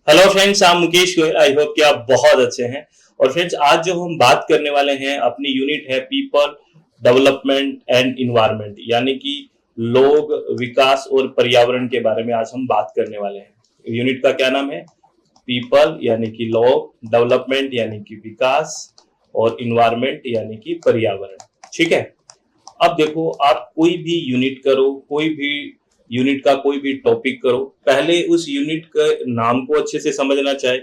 Hello friends, I am Mukesh Goyal. I hope कि आप बहुत अच्छे हैं। और फ्रेंड्स, आज जो हम बात करने वाले हैं अपनी यूनिट है पीपल डेवलपमेंट एंड इन्वायरमेंट, यानी कि लोग, विकास और पर्यावरण के बारे में आज हम बात करने वाले हैं। यूनिट का क्या नाम है? पीपल यानी कि लोग, डेवलपमेंट यानी कि विकास और इन्वायरमेंट यानी कि पर्यावरण। ठीक है। अब देखो, आप कोई भी यूनिट करो, कोई भी यूनिट का कोई भी टॉपिक करो, पहले उस यूनिट के नाम को अच्छे से समझना। चाहे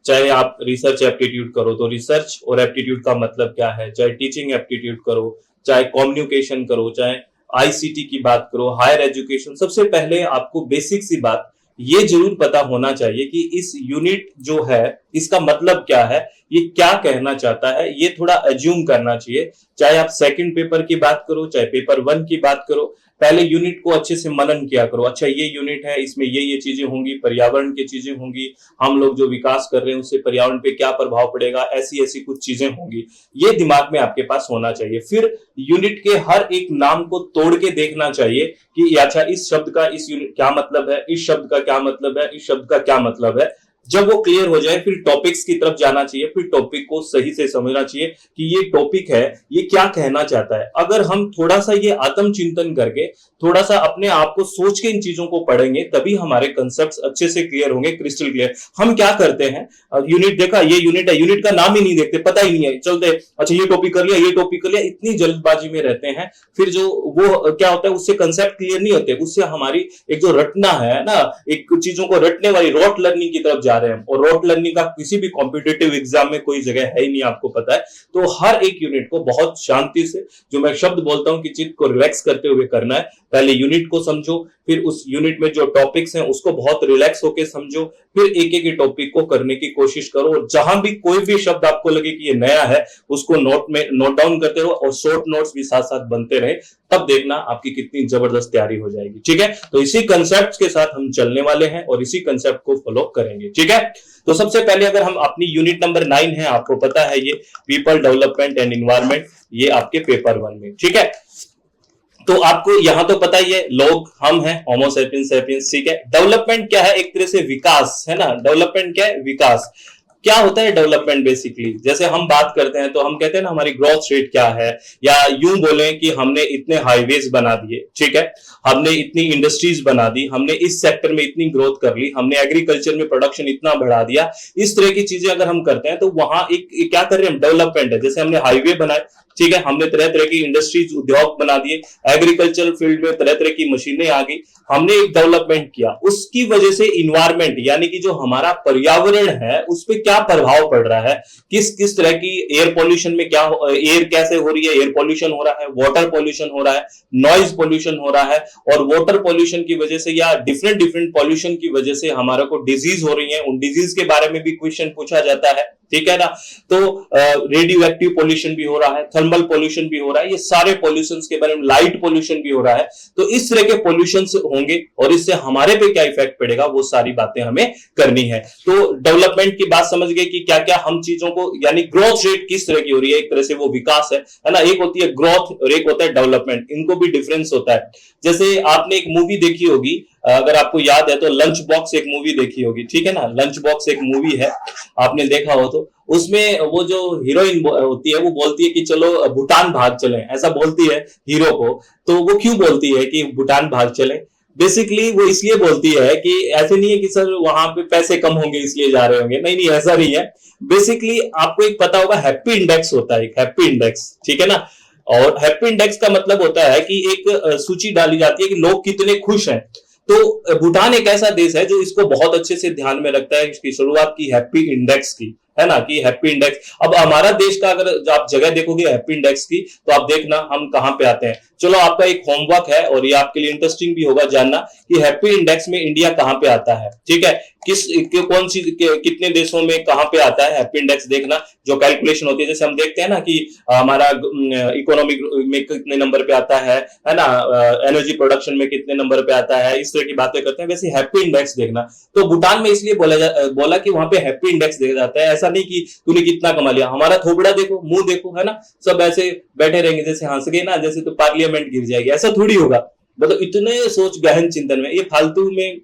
चाहे आप रिसर्च एप्टीट्यूड करो तो रिसर्च और एप्टीट्यूड का मतलब क्या है, चाहे टीचिंग एप्टीट्यूड करो, चाहे कम्युनिकेशन करो, चाहे आईसीटी की बात करो, हायर एजुकेशन, सबसे पहले आपको बेसिक सी बात ये जरूर पता होना चाहिए कि इस यूनिट जो है इसका मतलब क्या है, ये क्या कहना चाहता है, ये थोड़ा एज्यूम करना चाहिए। चाहे आप सेकंड पेपर की बात करो, चाहे पेपर वन की बात करो, पहले यूनिट को अच्छे से मनन किया करो। अच्छा, ये यूनिट है, इसमें ये चीजें होंगी, पर्यावरण की चीजें होंगी, हम लोग जो विकास कर रहे हैं उससे पर्यावरण पे क्या प्रभाव पड़ेगा, ऐसी ऐसी कुछ चीजें होंगी। ये दिमाग में आपके पास होना चाहिए। फिर यूनिट के हर एक नाम को तोड़ के देखना चाहिए कि अच्छा, इस शब्द का इस यूनिट क्या मतलब है, इस शब्द का क्या मतलब है, इस शब्द का क्या मतलब है। जब वो क्लियर हो जाए फिर टॉपिक्स की तरफ जाना चाहिए, फिर टॉपिक को सही से समझना चाहिए कि ये टॉपिक है, ये क्या कहना चाहता है। अगर हम थोड़ा सा ये आत्मचिंतन करके, थोड़ा सा अपने आप को सोच के इन चीजों को पढ़ेंगे, तभी हमारे कंसेप्ट अच्छे से क्लियर होंगे, क्रिस्टल क्लियर। हम क्या करते हैं, यूनिट देखा, ये यूनिट है, यूनिट का नाम ही नहीं देखते, पता ही नहीं है, चलते अच्छा ये टॉपिक कर लिया, ये टॉपिक कर लिया, इतनी जल्दबाजी में रहते हैं। फिर जो वो क्या होता है, उससे कंसेप्ट क्लियर नहीं होते, उससे हमारी एक जो रटना है ना, एक चीजों को रटने वाली रोट लर्निंग की तरफ जा रहे हैं। और रोट लर्निंग का किसी भी कॉम्पिटेटिव एग्जाम में कोई जगह है ही नहीं, आपको पता है। तो हर एक यूनिट को बहुत शांति से, जो मैं शब्द बोलता हूं कि चित्त को रिलैक्स करते हुए करना है। पहले यूनिट को समझो, फिर उस यूनिट में जो टॉपिक्स हैं उसको बहुत रिलैक्स होकर समझो, फिर एक एक टॉपिक को करने की कोशिश करो। और जहां भी कोई भी शब्द आपको लगे कि ये नया है, उसको नोट डाउन करते रहो, और शॉर्ट नोट्स भी साथ साथ बनते रहे। तब देखना आपकी कितनी जबरदस्त तैयारी हो जाएगी। ठीक है, तो इसी कंसेप्ट के साथ हम चलने वाले हैं और इसी कंसेप्ट को फॉलो करेंगे। ठीक है, तो सबसे पहले अगर हम अपनी यूनिट नंबर 9 है, आपको पता है ये पीपल डेवलपमेंट एंड एनवायरनमेंट, ये आपके पेपर वन में। ठीक है, तो आपको यहां तो पता ही है, लोग हम हैं, होमो सेपियंस सेपियंस। ठीक है, डेवलपमेंट क्या है? एक तरह से विकास है ना। डेवलपमेंट क्या है? विकास। क्या होता है डेवलपमेंट? बेसिकली जैसे हम बात करते हैं तो हम कहते हैं ना, हमारी ग्रोथ रेट क्या है, या यूं बोलें कि हमने इतने हाईवेज बना दिए, ठीक है, हमने इतनी इंडस्ट्रीज बना दी, हमने इस सेक्टर में इतनी ग्रोथ कर ली, हमने एग्रीकल्चर में प्रोडक्शन इतना बढ़ा दिया। इस तरह की चीजें अगर हम करते हैं तो वहां एक क्या कर रहे हैं, डेवलपमेंट है। जैसे हमने हाईवे बनाए, ठीक है, हमने तरह तरह की इंडस्ट्रीज, उद्योग बना दिए, एग्रीकल्चर फील्ड में तरह तरह की मशीनें आ गई, हमने एक डेवलपमेंट किया। उसकी वजह से इन्वायरमेंट यानी कि जो हमारा पर्यावरण है उस पर क्या प्रभाव पड़ रहा है, किस किस तरह की एयर पॉल्यूशन में क्या, एयर कैसे हो रही है, एयर पॉल्यूशन हो रहा है, वाटर पॉल्यूशन हो रहा है, नॉइज पॉल्यूशन हो रहा है। और वाटर पॉल्यूशन की वजह से या डिफरेंट डिफरेंट पॉल्यूशन की वजह से हमारे को डिजीज हो रही है, उन डिजीज के बारे में भी क्वेश्चन पूछा जाता है। ठीक है ना। तो रेडियो एक्टिव पॉल्यूशन भी हो रहा है, थर्मल पॉल्यूशन भी हो रहा है, ये सारे पॉल्यूशन के बारे में, लाइट पॉल्यूशन भी हो रहा है। तो इस तरह के पॉल्यूशन होंगे और इससे हमारे पे क्या इफेक्ट पड़ेगा, वो सारी बातें हमें करनी है। तो डेवलपमेंट की बात समझ गए कि क्या क्या हम चीजों को, यानी ग्रोथ रेट किस तरह की हो रही है, एक तरह से वो विकास है ना। एक होती है ग्रोथ और एक होता है डेवलपमेंट, इनको भी डिफरेंस होता है। जैसे आपने एक मूवी देखी होगी, अगर आपको याद है तो, लंच बॉक्स एक मूवी देखी होगी, ठीक है ना। लंच बॉक्स एक मूवी है, आपने देखा हो तो उसमें वो जो हीरोइन होती है वो बोलती है कि चलो भूटान भाग चलें, ऐसा बोलती है हीरो को। तो वो क्यों बोलती है कि भूटान भाग चलें? बेसिकली वो इसलिए बोलती है कि ऐसे नहीं है कि सर वहां पे पैसे कम होंगे इसलिए जा रहे होंगे, नहीं नहीं, ऐसा नहीं है। बेसिकली आपको एक पता होगा, हैप्पी इंडेक्स होता है, एक हैप्पी इंडेक्स, ठीक है ना। और हैप्पी इंडेक्स का मतलब होता है कि एक सूची डाली जाती है कि लोग कितने खुश हैं। तो भूटान एक ऐसा देश है जो इसको बहुत अच्छे से ध्यान में रखता है, इसकी शुरुआत की हैप्पी इंडेक्स की, है ना, कि हैप्पी इंडेक्स। अब हमारा देश का अगर आप जगह देखोगे हैप्पी इंडेक्स की, तो आप देखना हम कहां पे आते हैं। चलो, आपका एक होमवर्क है और ये आपके लिए इंटरेस्टिंग भी होगा जानना कि हैप्पी इंडेक्स में इंडिया कहां पे आता है। ठीक है, कौन सी कितने देशों में कहां पे आता है हैप्पी इंडेक्स, देखना। जो कैलकुलेशन होती है, जैसे हम देखते हैं ना कि हमारा इकोनॉमिक में कितने नंबर पे आता है ना, एनर्जी प्रोडक्शन में कितने नंबर पे आता है, इस तरह की बातें करते हैं। वैसे हैप्पी इंडेक्स देखना। तो भूटान में इसलिए बोला कि वहां पे हैप्पी इंडेक्स देखा जाता है। ऐसा नहीं कि तूने कितना कमा लिया, हमारा थोबड़ा देखो, मुंह देखो, है ना, सब ऐसे बैठे रहेंगे जैसे हंस गए ना, जैसे तो पार्लियामेंट गिर जाएगी, ऐसा थोड़ी होगा। मतलब इतने सोच गहन चिंतन में, ये फालतू में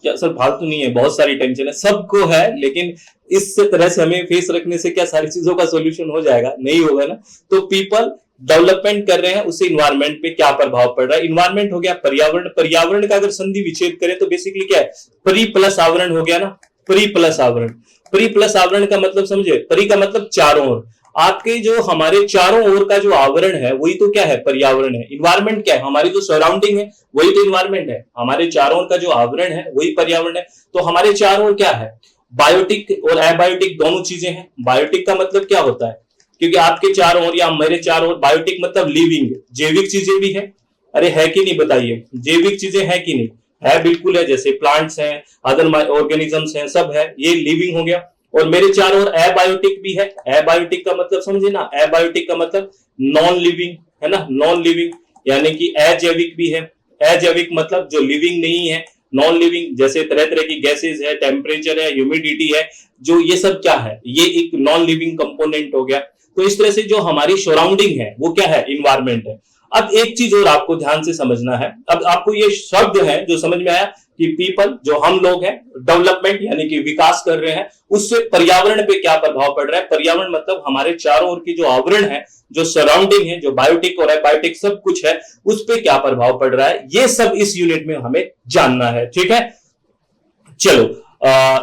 क्या सर फालतू नहीं है, बहुत सारी टेंशन है, सबको है, लेकिन इस तरह से हमें फेस रखने से क्या सारी चीजों का सॉल्यूशन हो जाएगा? नहीं होगा ना। तो पीपल डेवलपमेंट कर रहे हैं, उससे इन्वायरमेंट पे क्या प्रभाव पड़ रहा है? इन्वायरमेंट हो गया पर्यावरण, पर्यावरण का अगर संधि विच्छेद करें तो बेसिकली क्या है? परि प्लस आवरण हो गया ना, परि प्लस आवरण। परि प्लस आवरण का मतलब समझे, परि का मतलब चारों ओर, आपके जो हमारे चारों ओर का जो आवरण है वही तो क्या है? पर्यावरण है। इन्वायरमेंट क्या है? हमारी जो सराउंडिंग है वही तो इन्वायरमेंट है। हमारे चारों ओर का जो आवरण है वही पर्यावरण है। तो हमारे चारों ओर क्या है? बायोटिक और एबायोटिक दोनों चीजें हैं। बायोटिक का मतलब क्या होता है? क्योंकि आपके चारों ओर या मेरे चारों ओर, बायोटिक मतलब लिविंग, जैविक चीजें भी है। अरे है कि नहीं बताइए? जैविक चीजें है कि नहीं? है, बिल्कुल है। जैसे प्लांट्स हैं, अदर ऑर्गेनिजम्स हैं, सब है, ये लिविंग हो गया। और मेरे चारों ओर एबायोटिक भी है। एबायोटिक का मतलब समझे ना, एबायोटिक का मतलब नॉन लिविंग, है ना, नॉन लिविंग, यानी कि अजैविक भी है। अजैविक मतलब जो लिविंग नहीं है, नॉन लिविंग, जैसे तरह तरह की गैसेज है, टेम्परेचर है, ह्यूमिडिटी है, जो ये सब क्या है? ये एक नॉन लिविंग कंपोनेंट हो गया। तो इस तरह से जो हमारी सराउंडिंग है वो क्या है? इन्वायरमेंट है। अब एक चीज और आपको ध्यान से समझना है। अब आपको ये शब्द है जो समझ में आया कि पीपल, जो हम लोग हैं, डेवलपमेंट यानी कि विकास कर रहे हैं, उससे पर्यावरण पे क्या प्रभाव पड़ रहा है? पर्यावरण मतलब हमारे चारों ओर की जो आवरण है, जो सराउंडिंग है, जो बायोटिक और एबायोटिक सब कुछ है, उस पे क्या प्रभाव पड़ रहा है, ये सब इस यूनिट में हमें जानना है। ठीक है, चलो।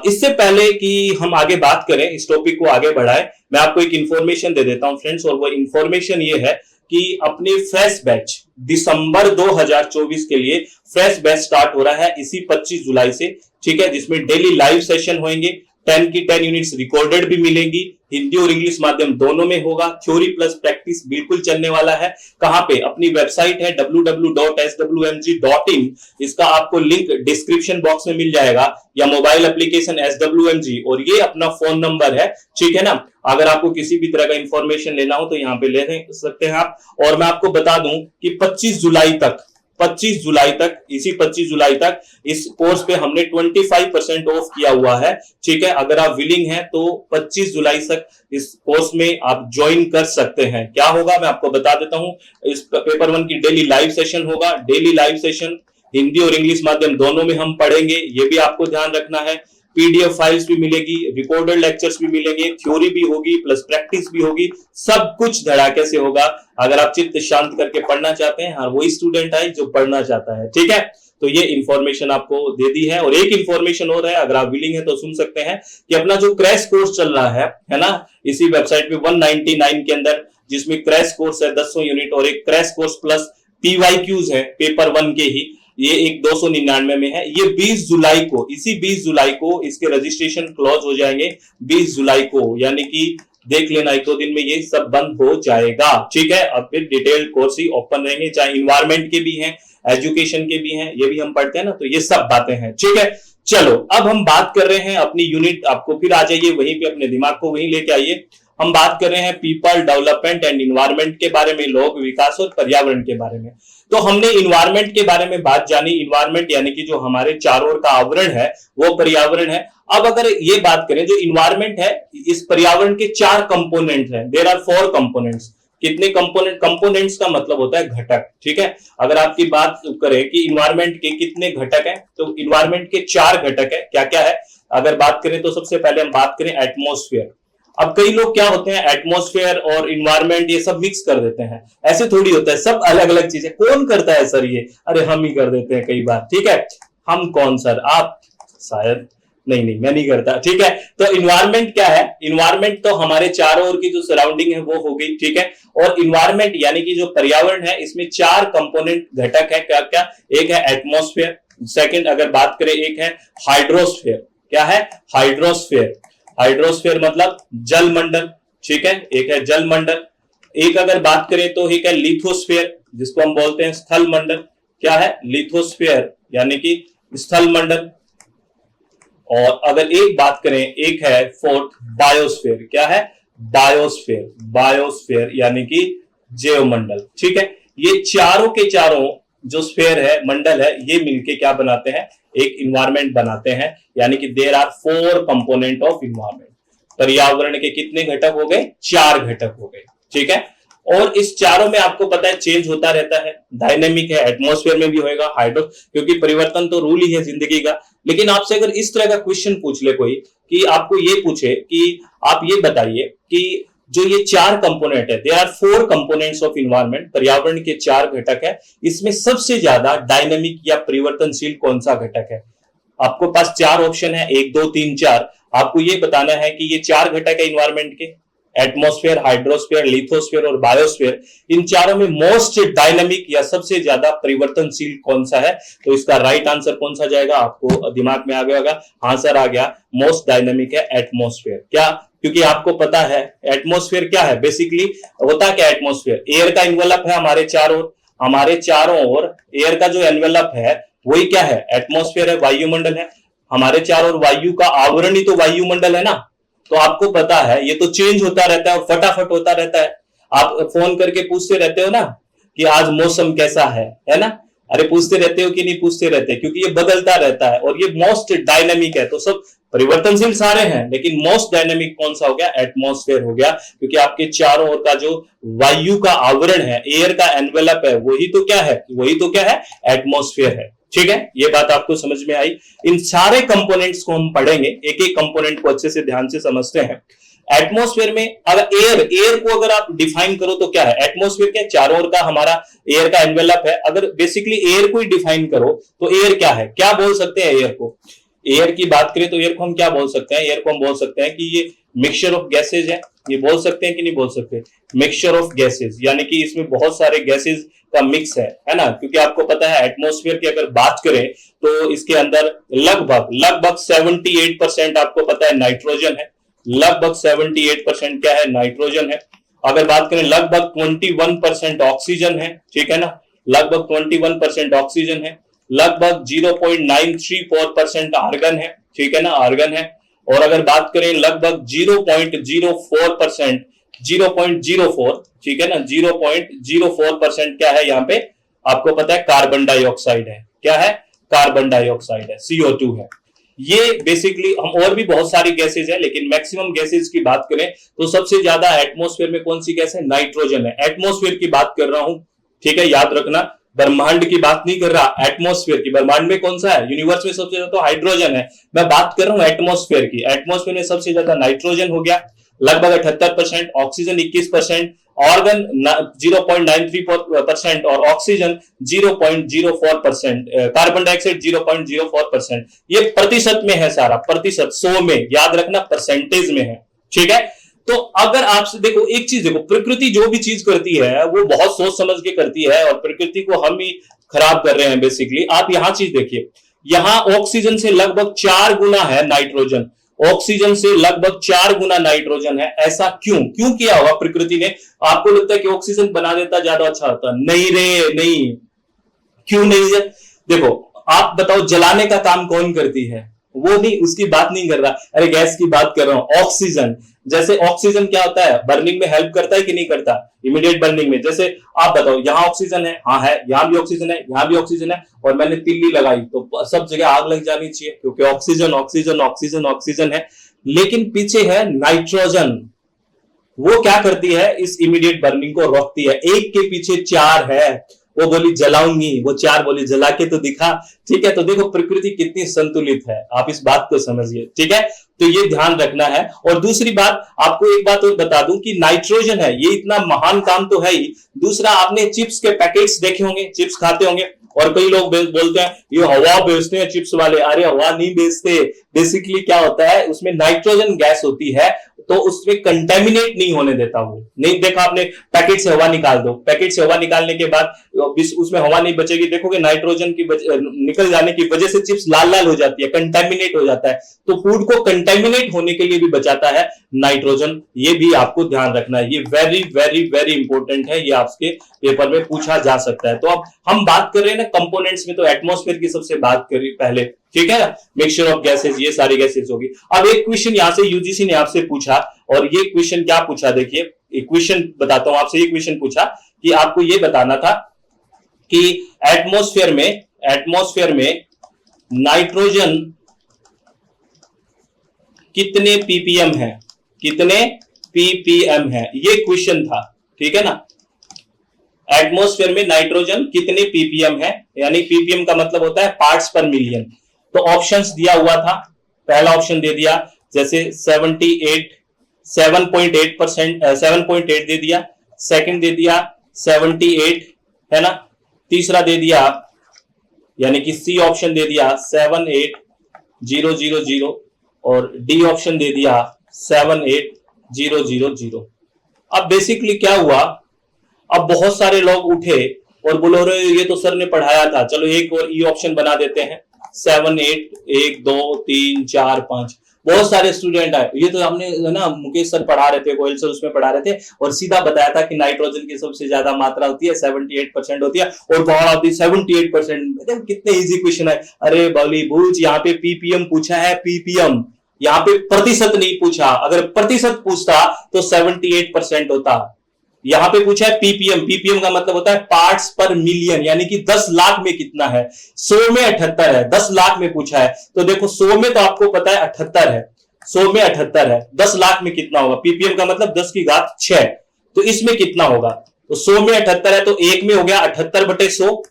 इससे पहले कि हम आगे बात करें, इस टॉपिक को आगे बढ़ाएं, मैं आपको एक इंफॉर्मेशन दे देता हूं फ्रेंड्स, और वो इंफॉर्मेशन ये है कि अपने फ्रेश बैच दिसंबर 2024 के लिए फ्रेश बैच स्टार्ट हो रहा है इसी 25 जुलाई से। ठीक है, जिसमें डेली लाइव सेशन होंगे, 10 की 10 यूनिट्स रिकॉर्डेड भी मिलेंगी, हिंदी और इंग्लिश माध्यम दोनों में होगा। थ्योरी प्लस प्रैक्टिस बिल्कुल चलने वाला है। कहां पे? अपनी वेबसाइट है www.swmg.in, इसका आपको लिंक डिस्क्रिप्शन बॉक्स में मिल जाएगा, या मोबाइल एप्लीकेशन SWMG, और ये अपना फोन नंबर है। ठीक है ना, अगर आपको किसी भी तरह का इंफॉर्मेशन लेना हो तो यहाँ पे ले सकते हैं आप। और मैं आपको बता दूं कि 25 जुलाई तक, 25 जुलाई तक, इसी 25 जुलाई तक इस कोर्स पे हमने 25% ऑफ किया हुआ है। ठीक है, अगर आप विलिंग हैं तो 25 जुलाई तक इस कोर्स में आप ज्वाइन कर सकते हैं। क्या होगा मैं आपको बता देता हूं। इस पेपर 1 की डेली लाइव सेशन होगा, डेली लाइव सेशन हिंदी और इंग्लिश माध्यम दोनों में हम पढ़ेंगे, ये भी आपको ध्यान रखना है। पीडीएफ फाइल्स भी मिलेगी, रिकॉर्डेड लेक्चर्स भी मिलेंगे, थ्योरी भी होगी, प्लस प्रैक्टिस भी होगी, सब कुछ धड़ाके से होगा। अगर आप चित्त शांत करके पढ़ना चाहते हैं, हाँ, वही स्टूडेंट है जो पढ़ना चाहता है। ठीक है, तो ये इंफॉर्मेशन आपको दे दी है। और एक इंफॉर्मेशन और है, अगर आप विलिंग है तो सुन सकते हैं, कि अपना जो क्रैश कोर्स चल रहा है ना, इसी वेबसाइट पे 199 के अंदर, जिसमें क्रैश कोर्स है 10 यूनिट, और एक क्रैश कोर्स प्लस पीवाईक्यूज है पेपर 1 के ही, ये एक 299 में है। ये 20 जुलाई को, इसी 20 जुलाई को इसके रजिस्ट्रेशन क्लोज हो जाएंगे, 20 जुलाई को, यानी कि देख लेना 1-2 दिन में ये सब बंद हो जाएगा। ठीक है, अब फिर डिटेल्ड कोर्स ही ओपन रहेंगे, चाहे इन्वायरमेंट के भी हैं, एजुकेशन के भी हैं, ये भी हम पढ़ते हैं ना, तो ये सब बातें हैं। ठीक है, चलो अब हम बात कर रहे हैं अपनी यूनिट, आपको फिर आ जाइए वहीं पे, अपने दिमाग को वहीं लेके आइए। हम बात कर रहे हैं पीपल डेवलपमेंट एंड इन्वायरमेंट के बारे में, लोग विकास और पर्यावरण के बारे में। तो हमने इन्वायरमेंट के बारे में बात जानी, इन्वायरमेंट यानी कि जो हमारे चारों ओर का आवरण है वो पर्यावरण है। अब अगर ये बात करें, जो इन्वायरमेंट है, इस पर्यावरण के 4 कंपोनेंट हैं, देयर आर 4 कंपोनेंट्स। कितने कंपोनेंट? कंपोनेंट्स का मतलब होता है घटक। ठीक है, अगर आपकी बात करें कि इन्वायरमेंट के कितने घटक हैं, तो इन्वायरमेंट के 4 घटक है। क्या क्या है अगर बात करें, तो सबसे पहले हम बात करें एटमॉस्फेयर। अब कई लोग क्या होते हैं, एटमॉस्फेयर और इन्वायरमेंट ये सब मिक्स कर देते हैं। ऐसे थोड़ी होता है, सब अलग अलग चीजें। कौन करता है सर ये? अरे हम ही कर देते हैं कई बार। ठीक है, हम कौन सर? आप शायद। नहीं नहीं, मैं नहीं करता। ठीक है, तो इन्वायरमेंट क्या है? इन्वायरमेंट तो हमारे चारों ओर की जो सराउंडिंग है वो हो गई। ठीक है, और इन्वायरमेंट यानी कि जो पर्यावरण है, इसमें 4 कंपोनेंट घटक है। क्या क्या? एक है एटमॉस्फेयर, सेकंड अगर बात करें एक है हाइड्रोस्फेयर। क्या है? हाइड्रोस्फेयर। हाइड्रोस्फेयर मतलब जल मंडल। ठीक है, एक है जल मंडल। एक अगर बात करें तो एक है लिथोस्फेयर, जिसको हम बोलते हैं स्थल मंडल। क्या है? लिथोस्फेयर यानी कि स्थल मंडल। और अगर एक बात करें, एक है फोर्थ बायोस्फेयर। क्या है? बायोस्फेयर। बायोस्फेयर यानी कि जैव मंडल। ठीक है, ये चारों के चारों जो स्फेयर है, मंडल है, ये मिलके क्या बनाते हैं? एक इन्वायरमेंट बनाते हैं, यानी कि there are 4 component of environment. पर्यावरण के कितने घटक हो गए? 4 घटक हो गए। ठीक है, और इस चारों में आपको पता है चेंज होता रहता है, डायनेमिक है, एटमॉस्फेयर में भी होएगा, हाइड्रो, क्योंकि परिवर्तन तो रूल ही है जिंदगी का। लेकिन आपसे अगर इस तरह का क्वेश्चन पूछ ले कोई कि आपको ये पूछे कि आप ये बताइए कि जो ये चार कंपोनेंट है, they are 4 components of environment, पर्यावरण के 4 घटक है, इसमें सबसे ज्यादा डायनेमिक या परिवर्तनशील कौन सा घटक है? आपको पास 4 ऑप्शन है, 1 2 3 4। आपको ये बताना है कि ये 4 घटक है इन्वायरमेंट के, एटमॉस्फेयर, हाइड्रोस्फीयर, लिथोस्फीयर और बायोस्फीयर, इन चारों में मोस्ट डायनामिक या सबसे ज्यादा परिवर्तनशील कौन सा है? तो इसका राइट आंसर कौन सा जाएगा? आपको दिमाग में आ गया होगा, आंसर आ गया, मोस्ट डायनामिक है एटमॉस्फेयर। क्या? क्योंकि आपको पता है एटमॉस्फेयर क्या है, बेसिकली होता क्या एटमॉस्फेयर, एयर का एनवेलप है हमारे चारों ओर एयर का जो एनवेलप है वही क्या है? एटमॉस्फेयर है, वायुमंडल है। हमारे चारों ओर वायु का आवरण ही तो वायुमंडल है ना। तो आपको पता है ये तो चेंज होता रहता है और फटाफट होता रहता है। आप फोन करके पूछते रहते हो ना कि आज मौसम कैसा है ना? अरे पूछते रहते हो कि नहीं पूछते रहते? क्योंकि ये बदलता रहता है और ये मोस्ट डायनामिक है। तो सब परिवर्तनशील सारे हैं, लेकिन मोस्ट डायनामिक कौन सा हो गया? एटमॉस्फेयर हो गया, क्योंकि आपके चारों ओर का जो वायु का आवरण है, एयर का एनवेलप है, वही तो क्या है? एटमॉस्फेयर है। ठीक है, ये बात आपको समझ में आई। इन सारे कंपोनेंट्स को हम पढ़ेंगे, एक एक कंपोनेंट को अच्छे से ध्यान से समझते हैं। एटमॉस्फेयर में अगर एयर को अगर आप डिफाइन करो तो क्या है? एटमॉस्फेयर के चारों ओर का हमारा एयर का एनवेलप है। अगर बेसिकली एयर को ही डिफाइन करो तो एयर क्या है? क्या बोल सकते हैं एयर को? एयर की बात करें तो एयर को हम क्या बोल सकते हैं? एयर को हम बोल सकते हैं कि ये मिक्सचर ऑफ गैसेज है। ये बोल सकते हैं कि नहीं बोल सकते? मिक्सचर ऑफ गैसेज, यानी कि इसमें बहुत सारे गैसेज का मिक्स है ना। क्योंकि आपको पता है एटमॉस्फेयर की अगर बात करें तो इसके अंदर लगभग 78% आपको पता है नाइट्रोजन है। लगभग 78% क्या है? नाइट्रोजन है। अगर बात करें लगभग 21% ऑक्सीजन है, ठीक है ना, लगभग 21% ऑक्सीजन है। लगभग 0.934% आर्गन है, ठीक है ना, आर्गन है। और अगर बात करें लगभग 0.04%, 0.04, ठीक है ना, 0.04% क्या है यहाँ पे? आपको पता है कार्बन डाइऑक्साइड है। क्या है? कार्बन डाइऑक्साइड है, CO2 है। ये बेसिकली हम और भी बहुत सारी गैसेज है, लेकिन मैक्सिमम गैसेज की बात करें तो सबसे ज्यादा एटमॉस्फेयर में कौन सी गैस है? नाइट्रोजन है। एटमॉस्फेयर की बात कर रहा हूं, ठीक है, याद रखना, ब्रह्मांड की बात नहीं कर रहा, एटमॉस्फेयर की। ब्रह्मांड में कौन सा है? यूनिवर्स में सबसे ज्यादा तो हाइड्रोजन है। मैं बात कर रहा हूं एटमॉस्फेयर की। एटमॉस्फेयर में सबसे ज्यादा नाइट्रोजन हो गया लगभग 78%, ऑक्सीजन 21%, ऑर्गन 0.93% और ऑक्सीजन 0.04%, कार्बन डाइऑक्साइड 0.04%। ये प्रतिशत में है सारा, प्रतिशत 100 में, याद रखना परसेंटेज में है। ठीक है, तो अगर आपसे देखो एक चीज देखो, प्रकृति जो भी चीज करती है वो बहुत सोच समझ के करती है और प्रकृति को हम ही खराब कर रहे हैं बेसिकली। आप यहां चीज देखिए, यहां ऑक्सीजन से लगभग 4 गुना है नाइट्रोजन, ऑक्सीजन से लगभग 4 गुना नाइट्रोजन है। ऐसा क्यों किया होगा प्रकृति ने? आपको लगता है कि ऑक्सीजन बना देता ज्यादा अच्छा होता? नहीं रे, नहीं। क्यों नहीं है? देखो आप बताओ, जलाने का काम कौन करती है? वो नहीं, उसकी बात नहीं कर रहा, अरे गैस की बात कर रहा हूं, ऑक्सीजन। जैसे ऑक्सीजन क्या होता है? बर्निंग में हेल्प करता है कि नहीं करता? इमीडिएट बर्निंग में। जैसे आप बताओ, यहां ऑक्सीजन है, हाँ है, यहां भी ऑक्सीजन है, यहां भी ऑक्सीजन है, और मैंने तिल्ली लगाई तो सब जगह आग लग जानी चाहिए, क्योंकि ऑक्सीजन ऑक्सीजन ऑक्सीजन ऑक्सीजन है। लेकिन पीछे है नाइट्रोजन, वो क्या करती है? इस इमीडिएट बर्निंग को रोकती है। एक के पीछे 4 है। वो बोली जलाऊंगी, वो 4 बोली जला के तो दिखा। ठीक है, तो देखो प्रकृति कितनी संतुलित है, आप इस बात को समझिए। ठीक है, तो ये ध्यान रखना है। और दूसरी बात, आपको एक बात और बता दूं कि नाइट्रोजन है, ये इतना महान काम तो है ही। दूसरा, आपने चिप्स के पैकेट्स देखे होंगे, चिप्स खाते होंगे, और कई लोग बोलते हैं ये हवा बेचते हैं चिप्स वाले। अरे हवा नहीं बेचते, बेसिकली क्या होता है, उसमें नाइट्रोजन गैस होती है, तो उसमें कंटेमिनेट नहीं होने देता। वो नहीं देखा आपने, पैकेट से हवा निकाल दो, पैकेट से हवा निकालने के बाद उसमें हवा नहीं बचेगी, देखोगे नाइट्रोजन की निकल जाने की वजह से चिप्स लाल लाल हो जाती है, कंटेमिनेट हो जाता है। तो फूड को कंटेमिनेट होने के लिए भी बचाता है नाइट्रोजन। ये भी आपको ध्यान रखना है, ये वेरी वेरी वेरी इंपॉर्टेंट है, ये आपके पेपर में पूछा जा सकता है। तो अब हम बात कर रहे हैं ना कंपोनेंट्स में, तो एटमॉस्फेयर की सबसे बात करी पहले, ठीक है ना, मिक्सचर ऑफ गैसेज, ये सारी गैसेज होगी। अब एक क्वेश्चन यहां से यूजीसी ने आपसे पूछा, और ये क्वेश्चन क्या पूछा, देखिए एक क्वेश्चन बताता हूं आपसे। ये क्वेश्चन पूछा कि आपको ये बताना था कि एटमॉस्फेयर में नाइट्रोजन कितने ppm है, कितने ppm है, ये क्वेश्चन था। ठीक है ना, एटमॉस्फेयर में नाइट्रोजन कितने पीपीएम है, यानी पीपीएम का मतलब होता है पार्ट्स पर मिलियन। तो ऑप्शंस दिया हुआ था, पहला ऑप्शन दे दिया जैसे 7.8% 7.8 दे दिया, सेकंड दे दिया 78 है ना, तीसरा दे दिया यानी कि सी ऑप्शन दे दिया 78000 और डी ऑप्शन दे दिया 78000। अब बेसिकली क्या हुआ, अब बहुत सारे लोग उठे और बोलो रे ये तो सर ने पढ़ाया था, चलो एक और ई ऑप्शन बना देते हैं 7 8 1 2 3 4 5। बहुत सारे स्टूडेंट आए, ये तो हमने ना मुकेश सर पढ़ा रहे थे, गोयल सर उसमें पढ़ा रहे थे और सीधा बताया था कि नाइट्रोजन की सबसे ज्यादा मात्रा होती है 78% होती है और पावर ऑफ दी 78%। कितने इजी क्वेश्चन है। अरे बॉली बूझ, यहाँ पे पीपीएम पूछा है, पीपीएम, यहाँ पे प्रतिशत नहीं पूछा। अगर प्रतिशत पूछता तो 78% होता। यहां पे पूछा है पीपीएम, पीपीएम का मतलब होता है पार्ट्स पर मिलियन, यानी कि 10 लाख में कितना है। 100 में 78 है, 10 लाख में पूछा है तो देखो 100 में तो आपको पता है 78 है, 100 में 78 है, 10 लाख में कितना होगा, पीपीएम का मतलब 10 की घात 6, तो इसमें कितना होगा, तो 100 में 78 है तो एक में हो गया 78/100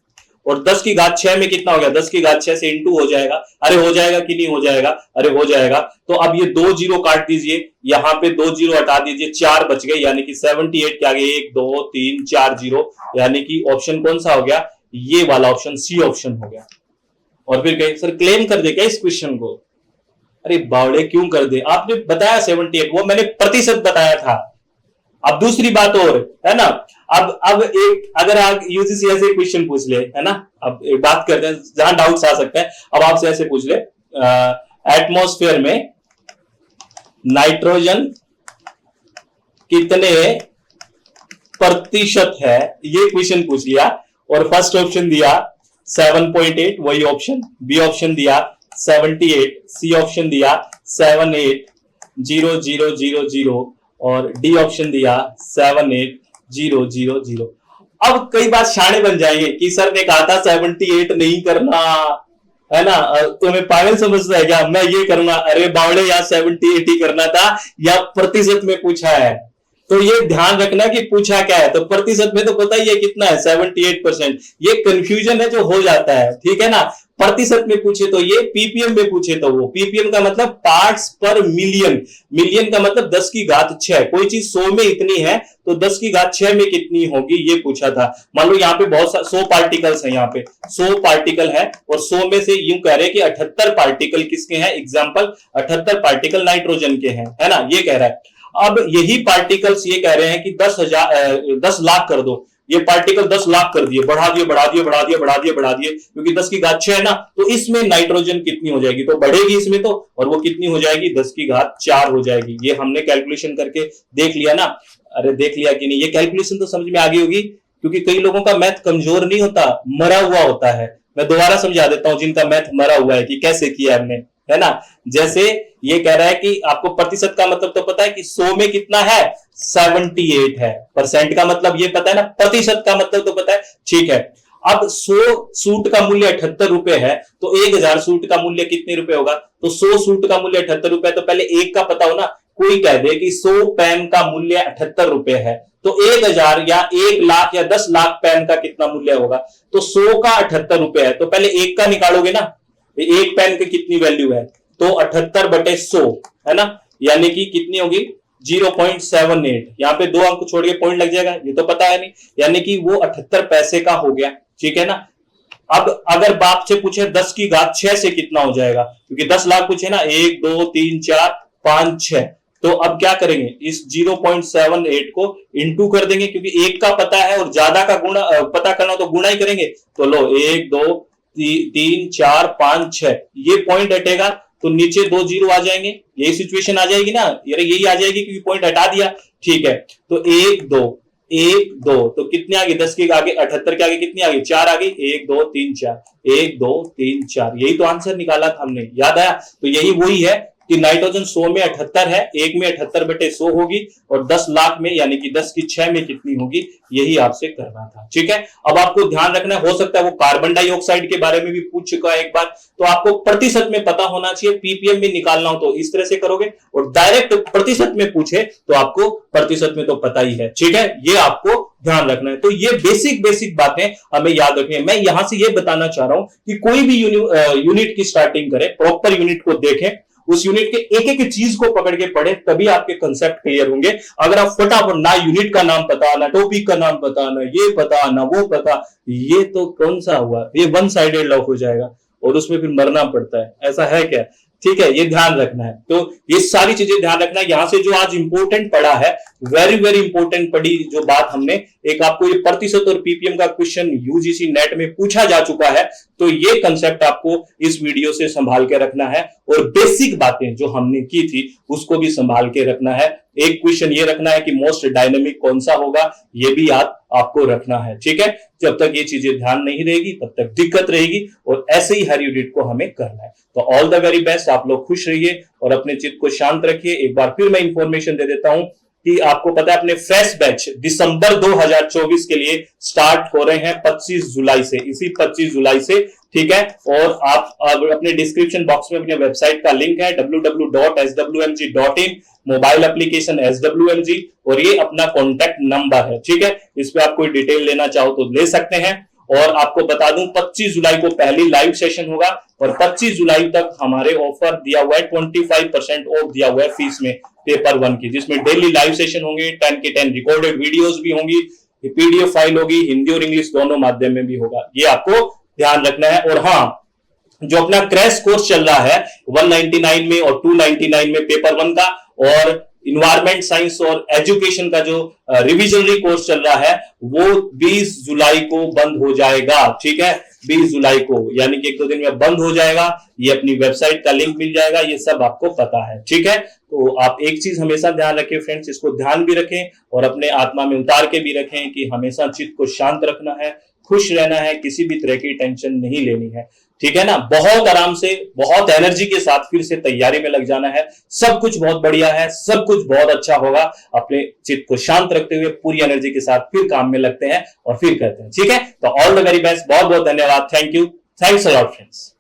और 10 की घात 6 में कितना हो गया, 10 की घात 6 से इंटू हो जाएगा। अरे हो जाएगा कि नहीं हो जाएगा, अरे हो जाएगा। तो अब ये 2 जीरो काट दीजिए, यहां पे 2 जीरो हटा दीजिए, 4 बच गए, यानी कि 78 के आगे 1 2 3 4 जीरो, यानी कि ऑप्शन कौन सा हो गया, ये वाला ऑप्शन सी ऑप्शन हो गया। और फिर कहे सर क्लेम कर दे क्या इस क्वेश्चन को, अरे बावड़े क्यों कर दे, आपने बताया 78, वो मैंने प्रतिशत बताया था। अब दूसरी बात और है ना, अब एक अगर आप यूजीसी ऐसे क्वेश्चन पूछ ले है ना, अब एक बात करते हैं जहां डाउट्स आ सकते हैं, अब आपसे ऐसे पूछ ले एटमॉस्फेयर में नाइट्रोजन कितने प्रतिशत है, ये क्वेश्चन पूछ लिया और फर्स्ट ऑप्शन दिया 7.8 वही ऑप्शन, बी ऑप्शन दिया 78, सी ऑप्शन दिया 780000 और डी ऑप्शन दिया 78000। अब कई बार शाणे बन जाएंगे कि सर ने कहा था 78 नहीं करना है ना, तुम्हें पागल समझता है क्या, मैं ये करूंगा, अरे बावड़े यार 78 ही करना था या प्रतिशत में पूछा है। तो ये ध्यान रखना कि पूछा क्या है, तो प्रतिशत में तो पता ही है कितना है 78%, ये कंफ्यूजन है जो हो जाता है, ठीक है ना। प्रतिशत में पूछे तो ये, पीपीएम में पूछे तो वो, पीपीएम का मतलब पार्ट्स पर मिलियन, मिलियन का मतलब 10 की घात 6, कोई चीज 100 में इतनी है तो 10 की घात 6 में कितनी होगी ये पूछा था। मान लो यहाँ पे बहुत 100 पार्टिकल्स है, यहाँ पे 100 पार्टिकल है और 100 में से यूं कह रहे हैं कि 78 पार्टिकल किसके हैं, एग्जाम्पल 78 पार्टिकल नाइट्रोजन के हैं, है ना, ये कह रहा है। अब यही पार्टिकल्स ये कह रहे हैं कि 10 लाख कर दो, ये पार्टिकल 10 लाख कर दिए, बढ़ा दिए बढ़ा दिए बढ़ा दिए बढ़ा दिए बढ़ा दिए, क्योंकि 10 की घात 6 है ना, तो इसमें नाइट्रोजन कितनी हो जाएगी, तो बढ़ेगी इसमें तो, और वो कितनी हो जाएगी 10 की घात 4 हो जाएगी। ये हमने कैलकुलेशन करके देख लिया ना, अरे देख लिया कि नहीं, ये कैलकुलेशन तो समझ में आ गई होगी, क्योंकि कई लोगों का मैथ कमजोर नहीं होता, मरा हुआ होता है। मैं दोबारा समझा देता हूं जिनका मैथ मरा हुआ है कि कैसे किया हमने, है ना। जैसे ये कह रहा है कि आपको प्रतिशत का मतलब तो पता है कि 100 में कितना है 78 है, परसेंट का मतलब ये पता है ना, प्रतिशत का मतलब तो पता है, ठीक है। अब 100 सूट का मूल्य 78 रुपए है तो 1000 सूट का मूल्य कितने रुपए होगा, तो 100 सूट का मूल्य 78 रुपए, तो पहले एक का पता हो ना, कोई कह दे कि 100 पेन का मूल्य 78 रुपए है तो 1000 या 1 लाख या 10 लाख पेन का कितना मूल्य होगा, तो 100 का 78 रुपए है तो पहले एक का निकालोगे ना, एक पेन की कितनी वैल्यू है, तो 78/100 है ना, यानी कि कितनी होगी 0.78, यहाँ पे 2 अंक छोड़ के पॉइंट लग जाएगा, ये तो पता है नहीं, यानी कि वो 78 पैसे का हो गया, ठीक है ना। अब अगर बाप से पूछे 10 की घात 6 से कितना हो जाएगा, क्योंकि 10 लाख पूछे ना, 1 2 3 4 5 6, तो अब क्या करेंगे, इस 0.78 को इंटू कर देंगे, क्योंकि एक का पता है और ज्यादा का गुणा पता करना तो गुणा ही करेंगे, तो लो 1 2 3 4 5 6, ये पॉइंट हटेगा तो नीचे 2 जीरो आ जाएंगे, यही सिचुएशन आ जाएगी ना, यही आ जाएगी क्योंकि पॉइंट हटा दिया, ठीक है। तो 1 2 1 2 तो कितने आ गए, 10 के आगे 78 के आगे कितनी आ गई, 4 आ गई, 1 2 3 4 1 2 3 4, यही तो आंसर निकाला था हमने, याद आया, तो यही वही है कि नाइट्रोजन 100 में 78 है, एक में 78/100 होगी और 10 लाख में यानी कि 10 की 6 में कितनी होगी, यही आपसे करना था। ठीक है, अब आपको ध्यान रखना हो सकता है वो कार्बन डाइऑक्साइड के बारे में भी पूछ चुका है एक बार, तो आपको प्रतिशत में पता होना चाहिए। पीपीएम में निकालना हो तो इस तरह से करोगे, और डायरेक्ट प्रतिशत में पूछे तो आपको प्रतिशत में तो पता ही है। ठीक है, ये आपको ध्यान रखना है। तो ये बेसिक बेसिक बातें हमें याद रखनी है। मैं यहां से ये बताना चाह रहा हूं कि कोई भी यूनिट की स्टार्टिंग करें, प्रॉपर यूनिट को देखें, उस यूनिट के एक एक चीज को पकड़ के पढ़े, तभी आपके कंसेप्ट क्लियर होंगे। अगर आप फटाफट ना यूनिट का नाम पता, ना टॉपिक का नाम पता, ना ये पता ना वो पता, ये तो कौन सा हुआ, ये वन साइडेड लव हो जाएगा और उसमें फिर मरना पड़ता है। ऐसा है क्या? ठीक है, ये ध्यान रखना है। तो ये सारी चीजें ध्यान रखना है। यहां से जो आज इंपॉर्टेंट पढ़ा है, वेरी वेरी इंपॉर्टेंट पढ़ी जो बात हमने, एक आपको ये प्रतिशत और पीपीएम का क्वेश्चन यूजीसी नेट में पूछा जा चुका है, तो ये कंसेप्ट आपको इस वीडियो से संभाल के रखना है, और बेसिक बातें जो हमने की थी उसको भी संभाल के रखना है। एक क्वेश्चन ये रखना है कि मोस्ट डायनेमिक कौन सा होगा, ये भी याद आपको रखना है। ठीक है, जब तक ये चीजें ध्यान नहीं रहेगी तब तक दिक्कत रहेगी, और ऐसे ही हर यूनिट को हमें करना है। तो ऑल द वेरी बेस्ट, आप लोग खुश रहिए और अपने चित्त को शांत रखिए। एक बार फिर मैं इंफॉर्मेशन दे देता हूं कि आपको पता है अपने फ्रेश बैच दिसंबर 2024 के लिए स्टार्ट हो रहे हैं 25 जुलाई से, इसी 25 जुलाई से। ठीक है, और आप अपने डिस्क्रिप्शन बॉक्स में अपने वेबसाइट का लिंक है www.swmg.in, मोबाइल एप्लीकेशन SWMG, और ये अपना कॉन्टैक्ट नंबर है। ठीक है, इस पे आप कोई डिटेल लेना चाहो तो ले सकते हैं। और आपको बता दूं 25 जुलाई को पहली लाइव सेशन होगा, और 25 जुलाई तक हमारे ऑफर दिया हुआ है 25% ऑफ दिया हुआ है फीस में पेपर 1 की, जिसमें डेली लाइव सेशन होंगे, 10 के 10 रिकॉर्डेड वीडियोस भी होंगी, पीडीएफ फाइल होगी, हिंदी और इंग्लिश दोनों माध्यम में भी होगा। ये आपको ध्यान रखना है। और हाँ, जो अपना क्रैश कोर्स चल रहा है 199 में और 299 में पेपर 1 का, और इन्वायरमेंट साइंस और एजुकेशन का जो रिविजनरी कोर्स चल रहा है वो 20 जुलाई को बंद हो जाएगा। ठीक है, 20 जुलाई को, यानी कि 1-2 दिन में बंद हो जाएगा। ये अपनी वेबसाइट का लिंक मिल जाएगा, ये सब आपको पता है। ठीक है, तो आप एक चीज हमेशा ध्यान रखें फ्रेंड्स, इसको ध्यान भी रखें और अपने आत्मा में उतार के भी रखें कि हमेशा चित्त को शांत रखना है, खुश रहना है, किसी भी तरह की टेंशन नहीं लेनी है। ठीक है ना, बहुत आराम से, बहुत एनर्जी के साथ फिर से तैयारी में लग जाना है। सब कुछ बहुत बढ़िया है, सब कुछ बहुत अच्छा होगा। अपने चित्त को शांत रखते हुए पूरी एनर्जी के साथ फिर काम में लगते हैं और फिर करते हैं। ठीक है, तो ऑल द वेरी बेस्ट, बहुत बहुत धन्यवाद, thank you, thanks a lot friends.